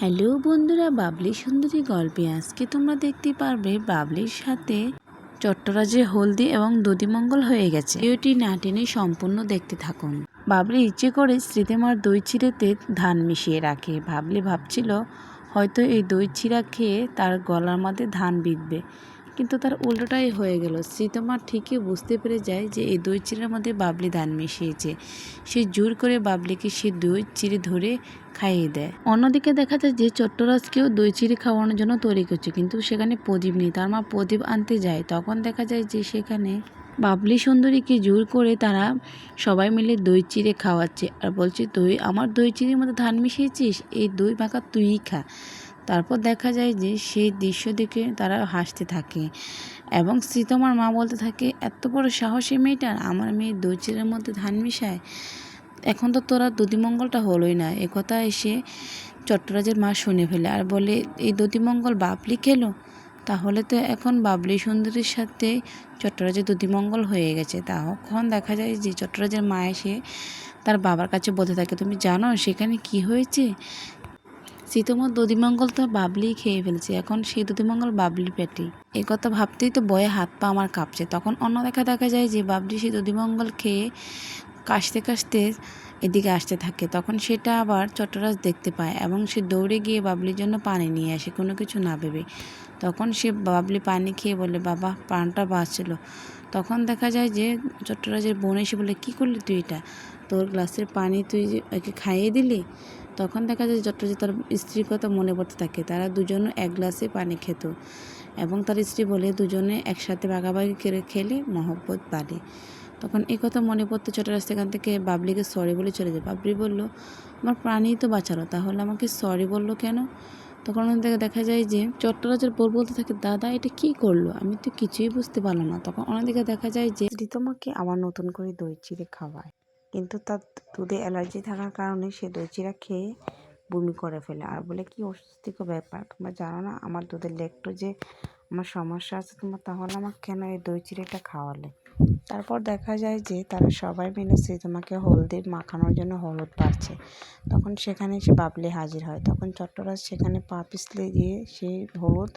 Hello বন্ধুরা, বাবলি সুন্দরী গল্পে আজকে তোমরা দেখতে পারবে বাবলির সাথে চট্টরাজে হলদি এবং দধিমঙ্গল হয়ে গেছে। ভিডিওটি না টেনে সম্পূর্ণ দেখতে থাকুন। বাবলি ইচ্ছে করে শ্রীতেমার দই চিড়েতে ধান মিশিয়ে রাখে। বাবলি ভাবছিল হয়তো এই দই চিড়া খেয়ে তার গলার মধ্যে ধান বিঁধবে, কিন্তু তার উল্টোটাই হয়ে গেল। শ্রীতমা ঠিকই বুঝতে পেরে যায় যে এই দই চিড়ার মধ্যে বাবলি ধান মিশিয়েছে। সে জোর করে বাবলিকে সে দই চিড়ে ধরে খাইয়ে দেয়। অন্যদিকে দেখা যায় যে চট্টরাজকেও দই চিড়ে খাওয়ানোর জন্য তৈরি করছে, কিন্তু সেখানে প্রদীপ নেই। তার মা প্রদীপ আনতে যায়, তখন দেখা যায় যে সেখানে বাবলি সুন্দরীকে জোর করে তারা সবাই মিলে দই চিড়ে খাওয়াচ্ছে আর বলছে, তুই আমার দই চিড়ের মধ্যে ধান মিশিয়েছিস, এই দই মাখা তুইই খা। তারপর দেখা যায় যে সেই দৃশ্য দেখে তারা হাসতে থাকে এবং শ্রীতমার মা বলতে থাকে, এত বড় সাহসী মেয়েটার, আমার মেয়ে দই চিড়ের মধ্যে ধান মিশায়। এখন তো তোরা দধিমঙ্গলটা হলোই না। একথা এসে চট্টরাজের মা শুনে ফেলে আর বলে, এই দধিমঙ্গল বাবলি খেলো, তাহলে তো এখন বাবলি সুন্দরীর সাথে চট্টরাজের দধিমঙ্গল হয়ে গেছে। তখন দেখা যায় যে চট্টরাজের মা এসে তার বাবার কাছে বলতে থাকে, তুমি জানো সেখানে কি হয়েছে? শ্রীতমার দধিমঙ্গল তো বাবলি খেয়ে ফেলছে, এখন সেই দধিমঙ্গল বাবলির পেটে। এই কথা ভাবতেই তো ভয়ে হাত পা আমার কাঁপছে। তখন অন্য দেখা যায় যে বাবলি সেই দধিমঙ্গল খেয়ে কাশতে কাশতে এদিকে আসতে থাকে। তখন সেটা আবার চট্টরাজ দেখতে পায় এবং সে দৌড়ে গিয়ে বাবলির জন্য পানি নিয়ে আসে, কোনো কিছু না ভেবে। তখন সে বাবলি পানি খেয়ে বলে, বাবা প্রাণটা বাঁচলো। তখন দেখা যায় যে চট্টরাজের বোন এসে বলে, কী করলি তুই এটা? তোর গ্লাসের পানি তুই একে খাইয়ে দিলি? তখন দেখা যায় চট্টরাজ তার স্ত্রীর কথা মনে পড়তে থাকে। তারা দুজন এক গ্লাসে পানি খেত এবং তার স্ত্রী বলে, দুজনে একসাথে ভাগাভাগি করে খেলে মহব্বত বাড়ে। তখন এই কথা মনে পড়তে চট্টরাজ সেখান থেকে বাবলিকে সরি বলে চলে যায়। বাবলি বলল, আমার প্রাণই তো বাঁচালো, তাহলে আমাকে সরি বললো কেন? তখন থেকে দেখা যায় যে চট্টরাজের বউ বলতে থাকে, দাদা এটা কি করলো, আমি তো কিছুই বুঝতে পারলাম না। তখন অন্যদিকে দেখা যায় যে ঋতমাকে আবার নতুন করে দই চিড়ে খাওয়ায়, কিন্তু তার দুধে অ্যালার্জি থাকার কারণে সে দই চিড়া খেয়ে বমি করে ফেলে আর বলে, কি অস্বস্তিকর ব্যাপার, তোমরা জানো না আমার দুধের ল্যাকটোজে আমার সমস্যা আছে, তোমরা তাহলে আমাকে কেন এই দই চিড়েটা খাওয়ালে? তারপর দেখা যায় যে তারা সবাই মিলে শ্রীতমাকে হলদি মাখানোর জন্য হলুদ বাড়ছে। তখন সেখানে সে বাবলি হাজির হয়। তখন চট্টরাজ সেখানে পা পিছলে দিয়ে সেই হলুদ